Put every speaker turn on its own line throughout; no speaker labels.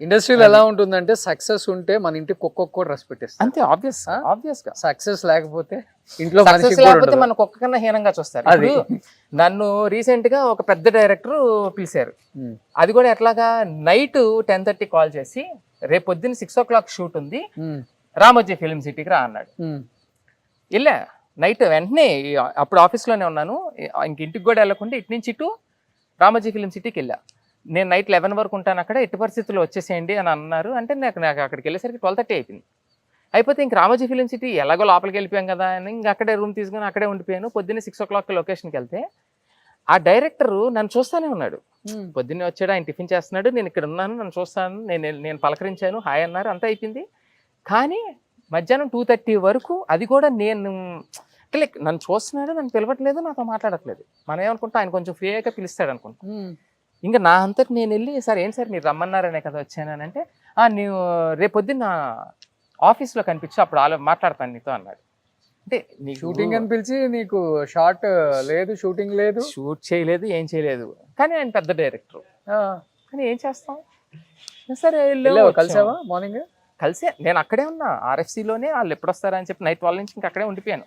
ఇండస్ట్రీలో ఎలా ఉంటుందంటే సక్సెస్ ఉంటే మన ఇంటికి కుక్కకు కూడా రెస్పెక్ట్ ఇస్తారు.
అంతే ఆబ్వియస్ గా.
సక్సెస్ లేకపోతే ఇంట్లో
సక్సెస్
మనిషికి కూడా
లేకపోతే
ఉండదు.
మన కుక్క కన్నా హీనంగా చూస్తారు.
అది.
ఇప్పుడు నన్ను రీసెంట్ గా ఒక పెద్ద డైరెక్టర్ పిలిచారు.
ఉమ్,
అది కూడా ఎట్లాగా నైట్ 10:30 కాల్ చేసి రేపు పొద్దున్న 6 o'clock షూట్ ఉంది,
ఉమ్,
రామోజీ ఫిల్మ్ సిటీకి రా అన్నాడు.
ఉమ్,
వెళ్ళా నైట్ వెంటనే, అప్పుడు ఆఫీస్లోనే ఉన్నాను, ఇంక ఇంటికి కూడా వెళ్ళకుండా ఇటు నుంచి ఇటు రామోజీ ఫిల్మ్ సిటీకి వెళ్ళా. నేను నైట్ 11 వరకు ఉంటాను అక్కడ, ఎట్టి పరిస్థితుల్లో వచ్చేసేయండి అని అన్నారు. అంటే నాకు అక్కడికి వెళ్ళేసరికి 12:30 అయిపోయింది. అయిపోతే ఇంక రామోజీ ఫిల్మ్ సిటీ ఎలాగో లోపలికి వెళ్ళిపోయాం కదా అని ఇంక అక్కడే రూమ్ తీసుకుని అక్కడే ఉండిపోయాను. పొద్దున్నే 6 o'clock లొకేషన్కి వెళ్తే ఆ డైరెక్టర్ నన్ను చూస్తానే ఉన్నాడు.
ఉమ్.
పొద్దున్నే వచ్చాడు, ఆయన టిఫిన్ చేస్తున్నాడు, నేను ఇక్కడ ఉన్నాను, నన్ను చూస్తాను, నేను పలకరించాను, హాయ్ అన్నారు, అంతా అయిపోయింది. కానీ మధ్యాహ్నం 2:30 వరకు అది కూడా నేను అంటే లైక్ నన్ను చూస్తున్నాడు, నన్ను పిలవట్లేదు, నాతో మాట్లాడట్లేదు. మనం ఏమనుకుంటా ఆయన కొంచెం ఫ్రీ అయ్యాక పిలుస్తాడు అనుకుంటా.
ఉమ్.
ఇంకా నా అంతటి నేను వెళ్ళి, సార్ ఏంటి సార్ మీరు రమ్మన్నారనే కదా వచ్చాను అని అంటే, నీవు రేపు పొద్దున్న ఆఫీస్లో కనిపించి అప్పుడు మాట్లాడతాను నీతో అన్నాడు. అంటే నీకు
షూటింగ్ అని పిలిచి నీకు షార్ట్ లేదు, షూటింగ్ లేదు,
షూట్ చేయలేదు, ఏం చేయలేదు. కానీ ఆయన పెద్ద డైరెక్టర్,
ఆ,
కానీ ఏం చేస్తాం. సరే
వెళ్ళావా? కలిసావా మార్నింగ్?
కలిసే నేను అక్కడే ఉన్నా ఆర్ఎఫ్సీలోనే. వాళ్ళు ఎప్పుడు వస్తారని చెప్పి నైట్ 12 నుంచి ఇంకా అక్కడే ఉండిపోయాను.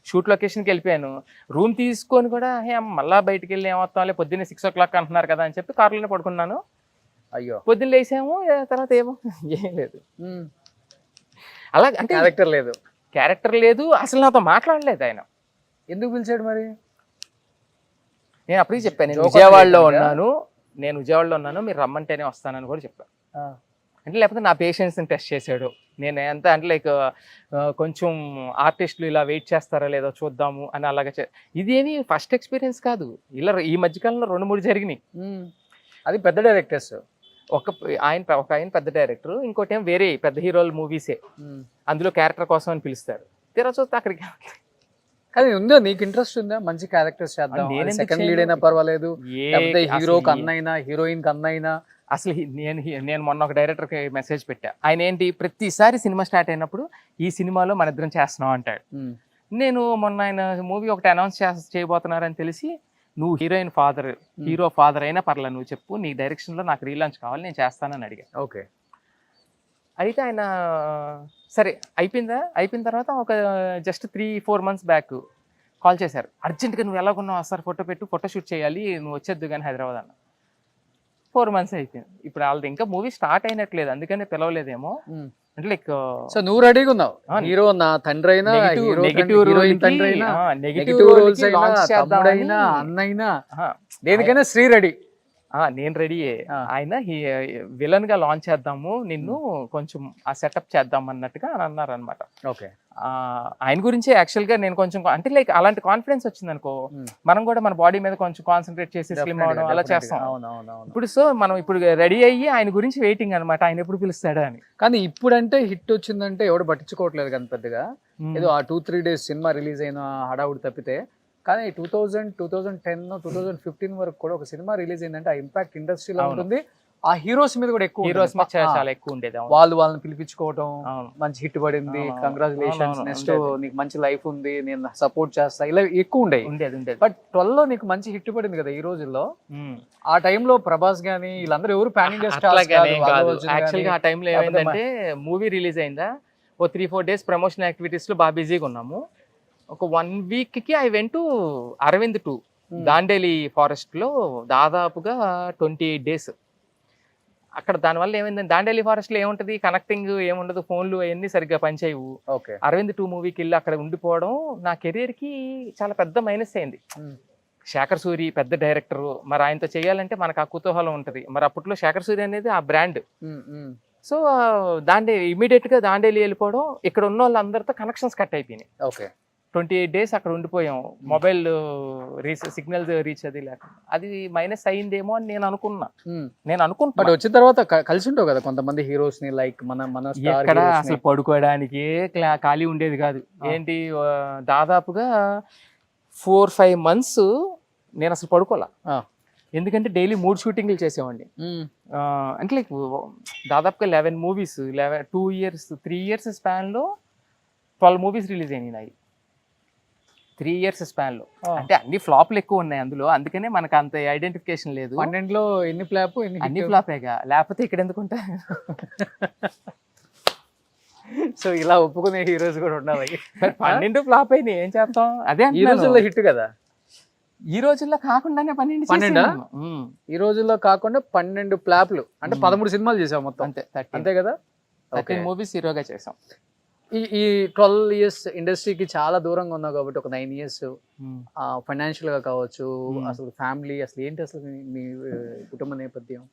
షూట్ లొకేషన్కి వెళ్ళిపోయాను. రూమ్ తీసుకొని కూడా మళ్ళీ బయటికి వెళ్ళి ఏమవుతాం, పొద్దున్నే 6 o'clock అంటున్నారు కదా అని చెప్పి కార్లోనే పడుకున్నాను.
అయ్యో,
పొద్దున్న లేసాము, తర్వాత ఏమో ఏం లేదు.
ఉమ్.
అలా అంటే
క్యారెక్టర్ లేదు,
అసలు నాతో మాట్లాడలేదు ఆయన.
ఎందుకు పిలిచాడు మరి?
నేను అప్పటికి చెప్పాను, నేను
జోక్
విజయవాడలో
అన్నట్టుగా?
ఉన్నాను, మీరు రమ్మంటేనే వస్తానని కూడా చెప్పాను.
ఆ,
అంటే లేకపోతే నా పేషెన్స్ని టెస్ట్ చేశాడు. నేను ఎంత అంటే లైక్ కొంచెం ఆర్టిస్టులు ఇలా వెయిట్ చేస్తారా లేదో చూద్దాము అని అలాగే ఇదేమి ఫస్ట్ ఎక్స్పీరియన్స్ కాదు. ఇలా ఈ మధ్యకాలంలో 2-3 జరిగినాయి.
ఉమ్. అది పెద్ద డైరెక్టర్స్.
ఒక ఆయన పెద్ద డైరెక్టర్, ఇంకోటి ఏం వేరే పెద్ద హీరోల మూవీసే, అందులో క్యారెక్టర్ కోసం అని పిలుస్తారు. తీరా చూస్తే అక్కడికి
కానీ ఉందా నీకు ఇంట్రెస్ట్ ఉందా మంచి క్యారెక్టర్స్ చేద్దాం?
నేనెందుకు
సెకండ్ లీడ్
చేయను?
అయినా పర్వాలేదు, లేకపోతే హీరోకి
అసలు
అన్నైనా హీరోయిన్ కి అన్నైనా.
అసలు నేను మొన్న ఒక డైరెక్టర్కి మెసేజ్ పెట్టా. ఆయన ఏంటి ప్రతిసారి సినిమా స్టార్ట్ అయినప్పుడు ఈ సినిమాలో మన ఇద్దరం చేస్తున్నాం అంటాడు. నేను మొన్న ఆయన మూవీ ఒకటి అనౌన్స్ చేయబోతున్నారని తెలిసి, నువ్వు హీరో ఫాదర్ అయినా పర్లేదు, నువ్వు చెప్పు, నీ డైరెక్షన్లో నాకు రీలాంచ్ కావాలి, నేను చేస్తానని అడిగా.
ఓకే.
అయితే ఆయన సరే అయిపోయిన తర్వాత ఒక జస్ట్ 3-4 months బ్యాక్ కాల్ చేశారు. అర్జెంట్గా నువ్వు ఎలాగున్నావు సార్, ఫోటో షూట్ చేయాలి, నువ్వు వచ్చేద్దు కానీ హైదరాబాద్ అన్న. 4 months అయిపోయింది. ఇప్పుడు వాళ్ళది ఇంకా మూవీ స్టార్ట్ అయినట్లేదు, అందుకనే పిలవలేదేమో. అంటే లైక్
సో నువ్వు రెడీగా ఉన్నావు, హీరో నా తండ్రి అయినా,
నెగిటివ్
హీరోయిన్ తండ్రి అయినా, నెగిటివ్ రోల్స్ అయినా, తమ్ముడైనా, అన్నైనా, దేనికైనా శ్రీ రెడీ.
నేను రెడీయే. ఆయన విలన్ గా లాంచ్ చేద్దాము నిన్ను, కొంచెం ఆ సెటప్ చేద్దాం అన్నట్టుగా అని అన్నారు అనమాట.
ఓకే.
ఆయన గురించి యాక్చువల్ గా నేను కొంచెం అంటే లైక్ అలాంటి కాన్ఫిడెన్స్ వచ్చింది అనుకో, మనం కూడా మన బాడీ మీద కొంచెం కాన్సన్ట్రేట్ చేసి స్లిమ్ అవడం అలా చేస్తాం. ఇప్పుడు సో మనం ఇప్పుడు రెడీ అయ్యి ఆయన గురించి వెయిటింగ్ అనమాట, ఆయన ఎప్పుడు పిలుస్తాడా అని.
కానీ ఇప్పుడంటే హిట్ వచ్చిందంటే ఎవడు పట్టించుకోవట్లేదు కానీ పెద్దగా, ఏదో ఆ 2-3 days సినిమా రిలీజ్ అయిన హడావుడి తప్పితే. కానీ 2010, 2015 వరకు కూడా ఒక సినిమా రిలీజ్ అయిందంటే ఆ ఇంపాక్ట్ ఇండస్ట్రీలో ఉంటుంది. ఆ హీరోస్ మీద కూడా ఎక్కువ,
హీరోస్ మీద చాలా ఎక్కువ ఉండేది.
వాళ్ళని పిలిపించుకోవటం, మంచి హిట్ పడింది, కంగ్రాచులేషన్స్, నెక్స్ట్ నీకు మంచి లైఫ్ ఉంది, నేను సపోర్ట్ చేస్తా, ఇలా ఎక్కువ ఉండేది. బట్ 12 లో నీకు మంచి హిట్ పడింది కదా ఈ రోజుల్లో. ఆ టైంలో ప్రభాస్ గానీ వీళ్ళందరూ ఎవరు ప్యాన్ ఇండియా స్టార్స్ కాదు.
యాక్చువల్ గా ఆ టైంలో ఏమైందంటే మూవీ రిలీజ్ అయిందా, ఓ 3-4 days ప్రమోషన్ యాక్టివిటీస్ లో బాగా బిజీగా ఉన్నాము. ఒక 1 week కి I went to Arvind 2 Dandeli forest లో దాదాపుగా 28 days అక్కడ. దానివల్ల ఏమైందంటే దాండేలి ఫారెస్ట్ లో ఏముంటది, కనెక్టింగ్ ఏముండదు, ఫోన్లు అవన్నీ సరిగ్గా పనిచేయవు. అరవింద్ 2 మూవీకి వెళ్ళి అక్కడ ఉండిపోవడం నా కెరీర్ కి చాలా పెద్ద మైనస్ అయింది. శేఖర్ సూరి పెద్ద డైరెక్టర్, మరి ఆయనతో చేయాలంటే మనకు ఆ కుతూహలం ఉంటది. మరి అప్పట్లో శేఖర్ సూరి అనేది ఆ బ్రాండ్. సో ఇమీడియట్ గా దాండేలి వెళ్ళిపోవడం, ఇక్కడ ఉన్న వాళ్ళందరితో కనెక్షన్స్ కట్ అయిపోయినాయి. 28 days అక్కడ ఉండిపోయాం, మొబైల్ సిగ్నల్ రీచ్ అది లేకుండా. అది మైనస్ అయిందేమో అని నేను అనుకుంటున్నా.
బట్ వచ్చిన తర్వాత కలిసి ఉంటావు కదా కొంతమంది హీరోస్ ని, లైక్ మన
ఎక్కడ అసలు పడుకోవడానికి ఖాళీ ఉండేది కాదు. ఏంటి దాదాపుగా 4-5 months నేను అసలు పడుకోలే. ఎందుకంటే డైలీ 3 షూటింగ్లు చేసేవాడిని. అంటే లైక్ దాదాపుగా 11 movies, 3 years స్పాన్ లో 12 movies రిలీజ్ అయినాయి. 3 years స్పాన్ లో.
ఆ.
అంటే అన్ని ఫ్లాప్లు ఎక్కువ ఉన్నాయి అందులో, అందుకనే మనకు అంత ఐడెంటిఫికేషన్ లేదు.
12లో ఎన్ని ఫ్లాప్
అన్ని ఫ్లాపేగా, లేకపోతే ఇక్కడ ఎందుకుంటా.
సో ఇలా ఒప్పుకునే హీరోస్ కూడా ఉండాలి.
12 ఫ్లాప్ అయినాయి, ఏం చేస్తాం. అదే
ఈ రోజుల్లో హిట్ కదా.
ఈ రోజుల్లో కాకుండానే 12
12 ఈ రోజుల్లో కాకుండా 12 ఫ్లాప్లు అంటే 13 సినిమాలు చేసాం మొత్తం.
అంతే,
అంతే కదా.
13 మూవీస్ హీరోగా చేసాం.
ఈ 12 years ఇండస్ట్రీకి చాలా దూరంగా ఉన్నావు కాబట్టి ఒక 9 years ఫైనాన్షియల్ గా కావచ్చు, అసలు ఫ్యామిలీ అసలు ఏంటి, అసలు మీ కుటుంబ నేపథ్యం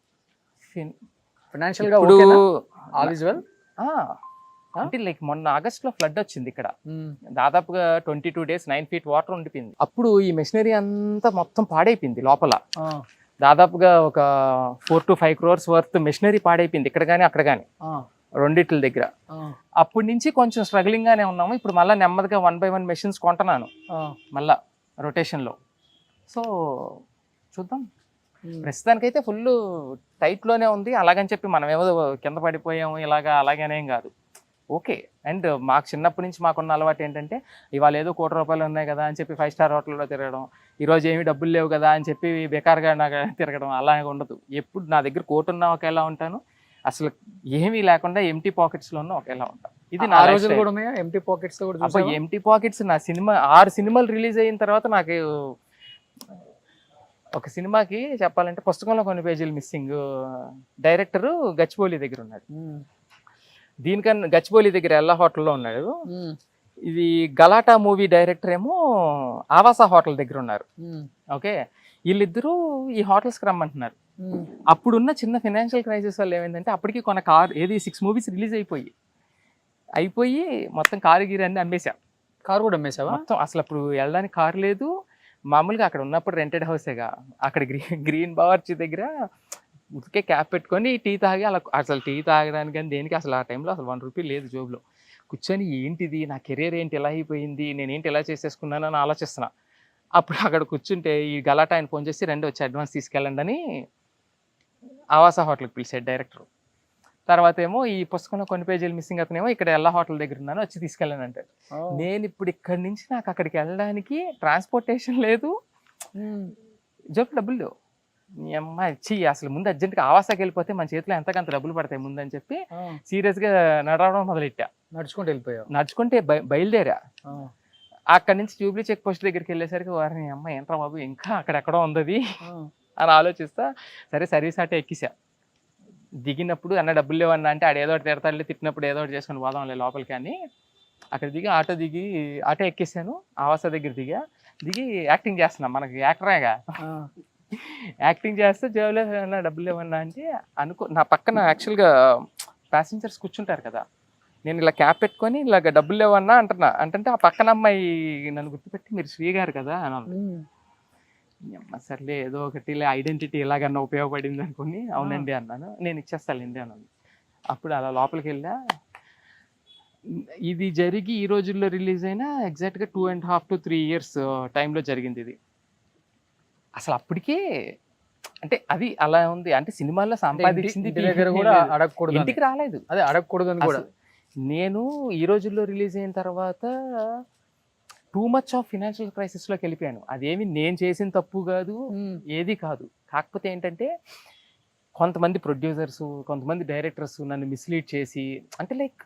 ఫైనాన్షియల్ గా ఆల్ ఇస్ వెల్?
అంటే లైక్ మొన్న ఆగస్ట్ లో ఫ్లడ్ వచ్చింది ఇక్కడ, దాదాపుగా 22 days 9 feet వాటర్ ఉండిపోయింది. అప్పుడు ఈ మెషినరీ అంతా మొత్తం పాడైపోయింది లోపల. దాదాపుగా ఒక 4 to 5 crores వర్త్ మెషినరీ పాడైపోయింది ఇక్కడ కానీ అక్కడ కానీ, రెండిట్ల దగ్గర. అప్పటి నుంచి కొంచెం స్ట్రగ్లింగ్ గానే ఉన్నాము. ఇప్పుడు మళ్ళీ నెమ్మదిగా 1 by 1 మెషిన్స్ కొంటున్నాను మళ్ళా రొటేషన్ లో. సో చూద్దాం, ప్రస్తుతానికైతే ఫుల్ టైట్ లోనే ఉంది. అలాగని చెప్పి మనం ఏమో కింద పడిపోయాము ఇలాగా అలాగనేం కాదు, ఓకే. అండ్ మాకు చిన్నప్పటి నుంచి మాకున్న అలవాటు ఏంటంటే, ఇవాళ ఏదో ₹1,00,00,000 ఉన్నాయి కదా అని చెప్పి 5 star హోటల్లో తిరగడం, ఈరోజు ఏమి డబ్బులు లేవు కదా అని చెప్పి బేకార్గా నాకు తిరగడం అలా ఉండదు. ఎప్పుడు నా దగ్గర కోటి ఉన్నా ఒకేలా ఉంటాను, అసలు ఏమీ లేకుండా ఎంటీ పాకెట్స్ లో ఉన్నా ఒకేలా ఉంటాను. ఇది నా రోజులు కూడా ఉన్నాయా ఎంటీ పాకెట్స్ లో కూడా? ఎంటీ పాకెట్స్ నా సినిమా 6 సినిమాలు రిలీజ్ అయిన తర్వాత నాకు ఒక సినిమాకి చెప్పాలంటే పుస్తకంలో కొన్ని పేజీలు మిస్సింగ్. డైరెక్టరు గచ్చిబౌలి దగ్గర ఉన్నాడు, దీనికన్నా గచ్చిబౌలి దగ్గర ఎల్లా హోటల్లో ఉన్నాడు. ఇది గలాటా మూవీ డైరెక్టర్ ఏమో ఆవాస హోటల్ దగ్గర ఉన్నారు. ఓకే, వీళ్ళిద్దరూ ఈ హోటల్స్కి రమ్మంటున్నారు. అప్పుడున్న చిన్న ఫైనాన్షియల్ క్రైసిస్ వల్ల ఏమైందంటే, అప్పటికి కొన్న కార్ 6 movies రిలీజ్ అయిపోయి మొత్తం కారు గీరు అన్ని అమ్మేశాం. కారు కూడా అమ్మేసావా మొత్తం? అసలు అప్పుడు వెళ్ళడానికి కారు లేదు. మామూలుగా అక్కడ ఉన్నప్పుడు రెంటెడ్ హౌసేగా, అక్కడ గ్రీన్ బావర్చి దగ్గర ఉతికే క్యాప్ పెట్టుకొని టీ తాగి అలా, అసలు టీ తాగడానికి కానీ దేనికి అసలు ఆ టైంలో అసలు ₹1 లేదు జోబులో. కూర్చొని ఏంటిది, నా కెరీర్ ఏంటి ఎలా అయిపోయింది, నేనేంటి ఎలా చేసేసుకున్నాను అని ఆలోచిస్తున్నా. అప్పుడు అక్కడ కూర్చుంటే ఈ గలాటా ఆయన ఫోన్ చేసి రండి వచ్చి అడ్వాన్స్ తీసుకెళ్ళండి అని ఆవాస హోటల్కి పిలిచాడు డైరెక్టర్. తర్వాత ఏమో ఈ పుస్తకంలో కొన్ని పేజీలు మిస్సింగ్ అతనేమో ఇక్కడ ఎల్లా హోటల్ దగ్గర ఉన్నాను వచ్చి తీసుకెళ్ళాను అంటాడు. నేను ఇప్పుడు ఇక్కడి నుంచి నాకు అక్కడికి వెళ్ళడానికి ట్రాన్స్పోర్టేషన్ లేదు, జోబు డబ్బులు లేవు. మీ అమ్మాయి అసలు ముందు అర్జెంట్గా ఆవాసాకి వెళ్ళిపోతే మన చేతిలో ఎంతకంత డబ్బులు పడతాయి ముందు అని చెప్పి సీరియస్గా నడవడం మొదలెట్టా. నడుచుకుంటే బయలుదేరా. అక్కడి నుంచి జూబ్లీ చెక్ పోస్ట్ దగ్గరికి వెళ్ళేసరికి వారిని అమ్మాయి ఏంట్రా బాబు ఇంకా అక్కడెక్కడో ఉంది అని ఆలోచిస్తా. సరే సర్వీస్ ఆటో ఎక్కిసా. దిగినప్పుడు అన్న డబ్బులు లేవన్నా అంటే ఆడేదో ఒకటి తిడతాడులే, తిట్టినప్పుడు ఏదో ఒకటి చేసుకుని పోదాంలే లోపలికి అని అక్కడ ఆటో ఎక్కేసాను. ఆవాస దగ్గర దిగి యాక్టింగ్ చేస్తున్నా, మనకి యాక్టరేగా యాక్టింగ్ చేస్తే జేబులో డబ్బులు లేవన్నా అంటే నా పక్కన యాక్చువల్గా ప్యాసింజర్స్ కూర్చుంటారు కదా, నేను ఇలా క్యాప్ పెట్టుకొని ఇలాగ డబ్బులు లేవన్నా అంటే ఆ పక్కన అమ్మాయి నన్ను గుర్తుపెట్టి మీరు శ్రీ గారు కదా అని సర్లే ఏదో ఒకటి ఐడెంటిటీ ఎలాగన్నా ఉపయోగపడింది అనుకుని అవునండి అన్నాను. నేను ఇచ్చేస్తానండి అన్నాను. అప్పుడు అలా లోపలికి వెళ్ళా. ఇది జరిగి ఈ రోజుల్లో రిలీజ్ అయినా ఎగ్జాక్ట్గా 2.5 to 3 years టైంలో జరిగింది ఇది. అసలు అప్పటికే అంటే అది అలా ఉంది. అంటే సినిమాల్లో సంపాదించింది ఇంటికి రాలేదు, అదే అడగకూడదు అని కూడా. నేను ఈ రోజుల్లో రిలీజ్ అయిన తర్వాత టూ మచ్ ఆఫ్ ఫినాన్షియల్ క్రైసిస్లోకి వెళ్ళిపోయాను. అదేమి నేను చేసిన తప్పు కాదు, ఏది కాదు. కాకపోతే ఏంటంటే కొంతమంది ప్రొడ్యూసర్స్, కొంతమంది డైరెక్టర్స్ నన్ను మిస్లీడ్ చేసి, అంటే లైక్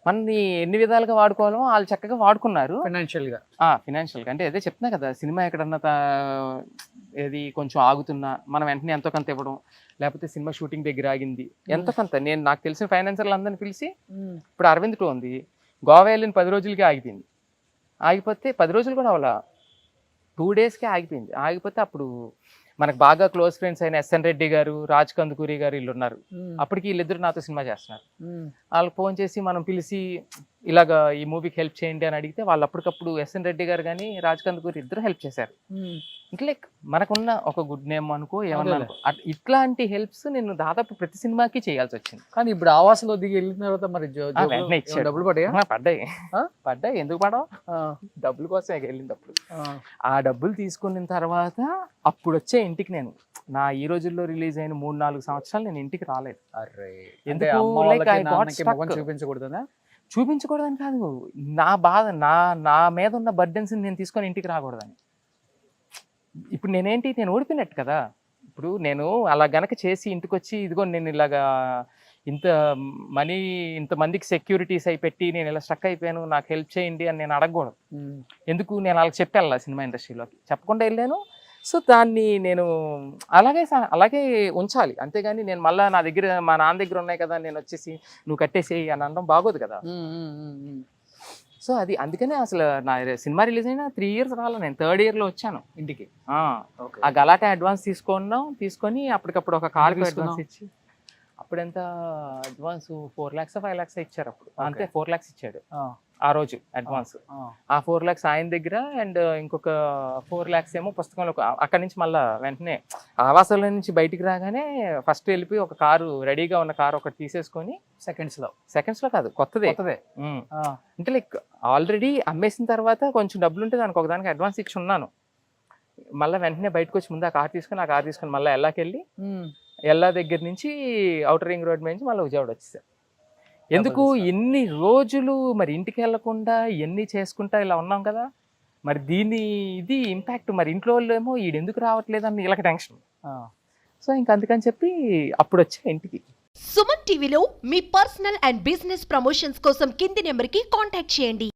మనని ఎన్ని విధాలుగా వాడుకోవాలో వాళ్ళు చక్కగా వాడుకున్నారు ఫినాన్షియల్గా. అంటే అదే చెప్తున్నా కదా, సినిమా ఎక్కడన్నా ఏది కొంచెం ఆగుతున్నా మనం వెంటనే ఎంతో కొంత ఇవ్వడం, లేకపోతే సినిమా షూటింగ్ దగ్గర ఆగింది ఎంతో కొంత. నేను నాకు తెలిసిన ఫైనాన్సర్లు అందరిని పిలిచి, ఇప్పుడు అరవింద్ 2 ఉంది, గోవా వెళ్ళిన 10 రోజులకే ఆగిపోయింది. ఆగిపోతే 10 రోజులు కూడా అవ్వాల, 2 daysకే ఆగిపోయింది. ఆగిపోతే అప్పుడు మనకు బాగా క్లోజ్ ఫ్రెండ్స్ అయిన SN రెడ్డి గారు, రాజ్ కందుకూరి గారు వీళ్ళు ఉన్నారు. అప్పటికి వీళ్ళిద్దరు నాతో సినిమా చేస్తున్నారు. వాళ్ళకి ఫోన్ చేసి మనం పిలిచి ఇలాగ ఈ మూవీకి హెల్ప్ చేయండి అని అడిగితే వాళ్ళు అప్పటికప్పుడు SN రెడ్డి గారు కానీ రాజ్ కందుకూరి ఇద్దరు హెల్ప్ చేశారు. అంటే లైక్ మనకున్న ఒక గుడ్ నేమ్ అనుకో ఏమన్నా ఇట్లాంటి హెల్ప్స్ నేను దాదాపు ప్రతి సినిమాకి చేయాల్సి వచ్చింది. కానీ ఇప్పుడు ఆవాసలో దిగి వెళ్ళిన తర్వాత మరి డబ్బులు పడ్డాయి ఎందుకు పడవు, డబ్బుల కోసమే వెళ్ళినప్పుడు. ఆ డబ్బులు తీసుకున్న తర్వాత అప్పుడు వచ్చే ఇంటికి నేను నా ఈ రోజుల్లో రిలీజ్ అయిన 3-4 సంవత్సరాలు నేను ఇంటికి రాలేదు. చూపించకూడదా? చూపించకూడదని కాదు, నా బాధ నా మీద ఉన్న బర్డెన్స్ నేను తీసుకొని ఇంటికి రాకూడదని. ఇప్పుడు నేను ఓడిపోయినట్టు కదా. ఇప్పుడు నేను అలా గనక చేసి ఇంటికి వచ్చి ఇదిగో నేను ఇలాగా ఇంత మనీ ఇంతమందికి సెక్యూరిటీస్ అయి పెట్టి నేను ఇలా స్ట్రక్ అయిపోయాను, నాకు హెల్ప్ చేయండి అని నేను అడగకూడదు. ఎందుకు, నేను వాళ్ళకి చెప్పి వెళ్ళాలి సినిమా ఇండస్ట్రీలోకి, చెప్పకుండా వెళ్ళాను. సో దాన్ని నేను అలాగే ఉంచాలి, అంతేగాని నేను మళ్ళీ నా దగ్గర మా నాన్న దగ్గర ఉన్నాయి కదా నేను వచ్చేసి నువ్వు కట్టేసేయి అని అనడం బాగోదు కదా. సో అది అందుకనే అసలు నా సినిమా రిలీజ్ అయినా 3 years రాలే, నేను 3rd year లో వచ్చాను ఇంటికి. ఆ గలాటా అడ్వాన్స్ తీసుకొని అప్పటికప్పుడు ఒక కార్ అడ్వాన్స్ ఇచ్చి, అప్పుడు ఎంత అడ్వాన్స్ 4 lakhs 5 lakhs ఇచ్చారు అప్పుడు. అంతే 4 lakhs ఇచ్చాడు ఆ రోజు అడ్వాన్స్. ఆ 4 lakhs ఆయన దగ్గర, అండ్ ఇంకొక 4 lakhs ఏమో పుస్తకంలో. అక్కడి నుంచి మళ్ళీ వెంటనే ఆవాసాల నుంచి బయటికి రాగానే ఫస్ట్ వెళ్ళిపోయి ఒక కారు, రెడీగా ఉన్న కారు ఒకటి తీసేసుకొని సెకండ్స్ లో కాదు కొత్తదే అంటే లైక్ ఆల్రెడీ అమ్మేసిన తర్వాత కొంచెం డబ్బులు ఉంటే దానికి ఒకదానికి అడ్వాన్స్ ఇచ్చి ఉన్నాను. మళ్ళీ వెంటనే బయటకు వచ్చి ముందు ఆ కార్ తీసుకొని మళ్ళీ ఎల్లాకెళ్ళి ఎల్లా దగ్గర నుంచి ఔటర్ రింగ్ రోడ్ నుంచి మళ్ళీ విజయవాడ వచ్చేసారు. ఎందుకు ఎన్ని రోజులు మరి ఇంటికి వెళ్లకుండా ఎన్ని చేసుకుంటా ఇలా ఉన్నాం కదా, మరి ఇది ఇంపాక్ట్. మరి ఇంట్లో వాళ్ళు ఏమో ఈడెందుకు రావట్లేదు అని వీళ్ళకి టెన్షన్. సో ఇంక అందుకని చెప్పి అప్పుడు వచ్చా ఇంటికి.
సుమన్ టీవీలో మీ పర్సనల్ అండ్ బిజినెస్ ప్రమోషన్స్ కోసం కింది నెంబర్కి కాంటాక్ట్ చేయండి.